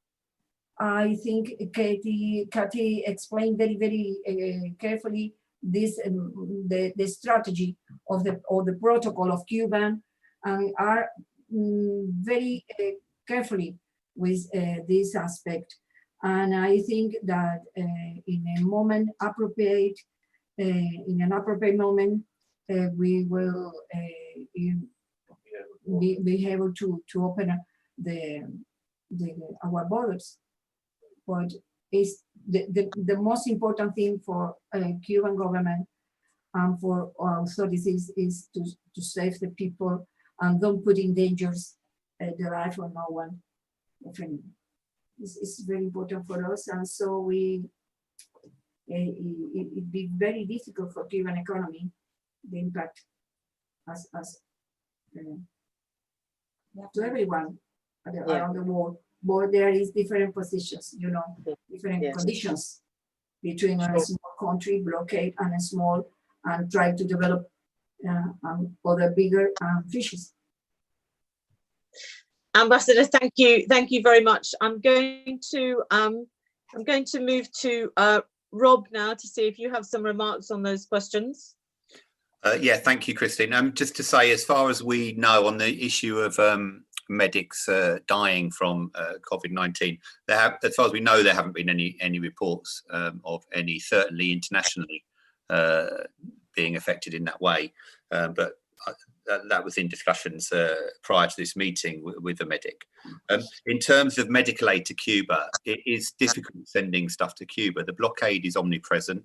I think Katty explained very, very carefully this the strategy of the protocol of Cuban, and are very carefully with this aspect. And I think that in a moment appropriate, in an appropriate moment, we will be able to open our borders. But it's the most important thing for Cuban government and for our authorities is to save the people and don't put in danger the life of no one. It's very important for us, and so it'd be very difficult for Cuban economy, the impact as to everyone around the world. But there is different positions, you know, different conditions between a small country, blockade, and a small, and try to develop other bigger fishes. Ambassador, thank you very much. I'm going to move to Rob now to see if you have some remarks on those questions. Yeah, thank you, Christine. Just to say, as far as we know on the issue of medics dying from COVID-19, as far as we know, there haven't been any reports of any, certainly internationally, being affected in that way. But that was in discussions prior to this meeting with the medic. In terms of medical aid to Cuba, it is difficult sending stuff to Cuba. The blockade is omnipresent.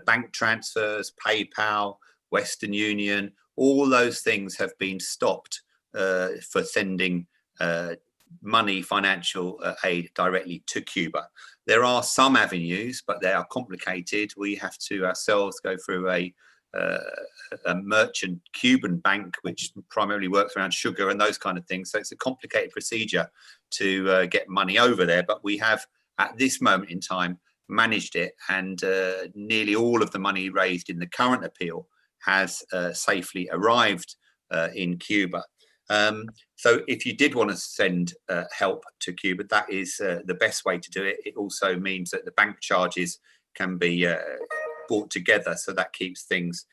Bank transfers, PayPal, Western Union, all those things have been stopped for sending money, financial aid directly to Cuba. There are some avenues, but they are complicated. We have to ourselves go through a merchant Cuban bank, which primarily works around sugar and those kind of things. So it's a complicated procedure to get money over there. But we have, at this moment in time, managed it, and nearly all of the money raised in the current appeal has safely arrived in Cuba. So if you did want to send help to Cuba, that is the best way to do it. It also means that the bank charges can be brought together, so that keeps things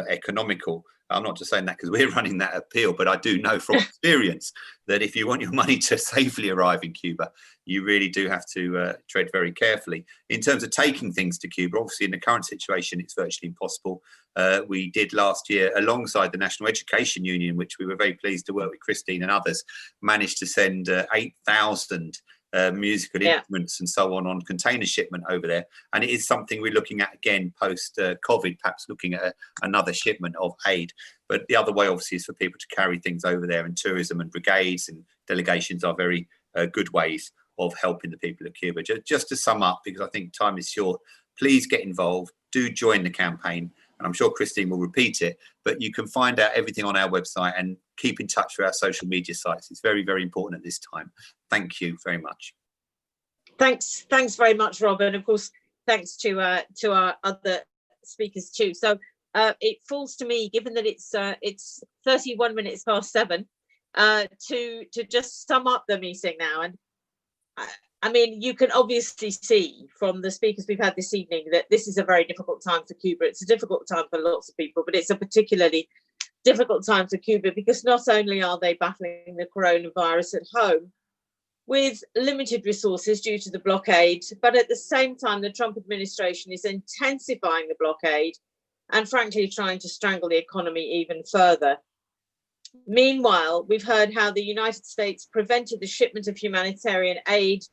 economical. I'm not just saying that because we're running that appeal, but I do know from experience that if you want your money to safely arrive in Cuba, you really do have to tread very carefully. In terms of taking things to Cuba, obviously in the current situation, it's virtually impossible. We did last year, alongside the National Education Union, which we were very pleased to work with Christine and others, managed to send 8,000 musical instruments and so on container shipment over there. And it is something we're looking at again post COVID, perhaps looking at another shipment of aid. But the other way obviously is for people to carry things over there, and tourism and brigades and delegations are very good ways of helping the people of Cuba. Just to sum up, because I think time is short, please get involved, do join the campaign. And I'm sure Christine will repeat it, but you can find out everything on our website and keep in touch with our social media sites. It's very, very important at this time. Thank you very much. Thanks very much, Rob, and of course, thanks to our other speakers too. So it falls to me, given that it's 31 minutes past 7, to just sum up the meeting now. And I mean, you can obviously see from the speakers we've had this evening that this is a very difficult time for Cuba. It's a difficult time for lots of people, but it's a particularly difficult time for Cuba because not only are they battling the coronavirus at home with limited resources due to the blockade, but at the same time, the Trump administration is intensifying the blockade and frankly trying to strangle the economy even further. Meanwhile, we've heard how the United States prevented the shipment of humanitarian aid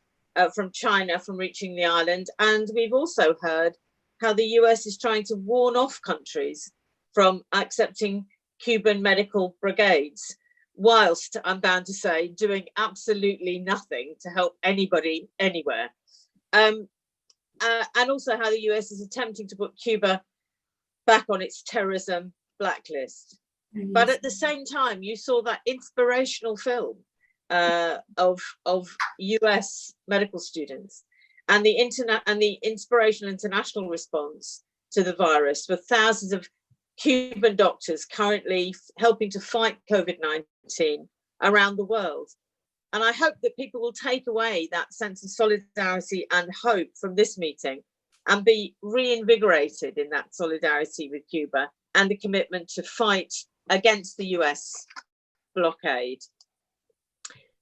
from China from reaching the island. And we've also heard how the US is trying to warn off countries from accepting Cuban medical brigades, whilst, I'm bound to say, doing absolutely nothing to help anybody anywhere. And also how the US is attempting to put Cuba back on its terrorism blacklist. But at the same time, you saw that inspirational film of US medical students and the inspirational international response to the virus, with thousands of Cuban doctors currently helping to fight COVID-19 around the world. And I hope that people will take away that sense of solidarity and hope from this meeting and be reinvigorated in that solidarity with Cuba and the commitment to fight against the US blockade.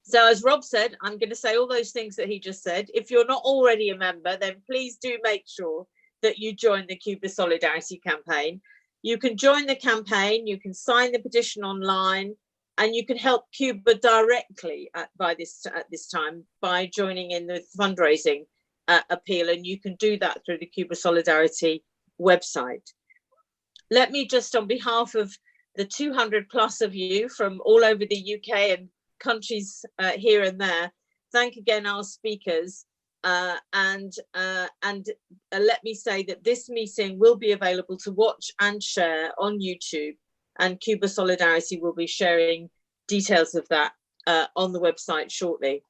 So as Rob said, I'm going to say all those things that he just said. If you're not already a member, then please do make sure that you join the Cuba Solidarity Campaign. You can join the campaign, you can sign the petition online, and you can help Cuba directly at this time by joining in the fundraising appeal, and you can do that through the Cuba Solidarity website. Let me just, on behalf of the 200 plus of you from all over the UK and countries here and there, thank again our speakers, and let me say that this meeting will be available to watch and share on YouTube, and Cuba Solidarity will be sharing details of that on the website shortly.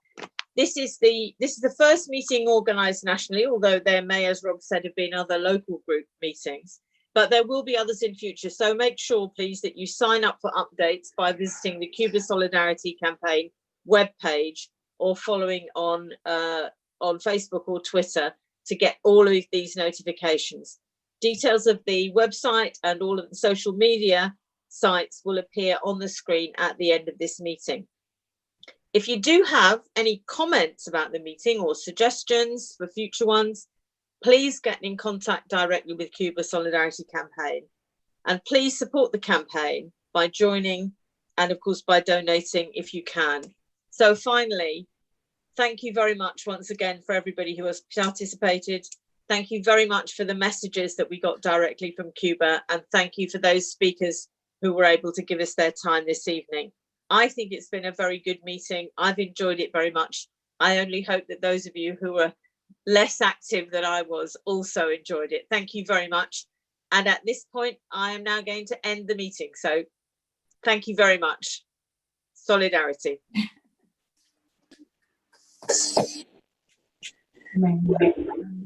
This is the first meeting organized nationally, although there may, as Rob said, have been other local group meetings, but there will be others in future. So make sure, please, that you sign up for updates by visiting the Cuba Solidarity Campaign webpage or following on Facebook or Twitter to get all of these notifications. Details of the website and all of the social media sites will appear on the screen at the end of this meeting. If you do have any comments about the meeting or suggestions for future ones, please get in contact directly with Cuba Solidarity Campaign, and please support the campaign by joining and of course by donating if you can. So finally, thank you very much once again for everybody who has participated. Thank you very much for the messages that we got directly from Cuba, and thank you for those speakers who were able to give us their time this evening. I think it's been a very good meeting. I've enjoyed it very much. I only hope that those of you who were less active than I was also enjoyed it. Thank you very much. And at this point, I am now going to end the meeting. So thank you very much. Solidarity. Amen.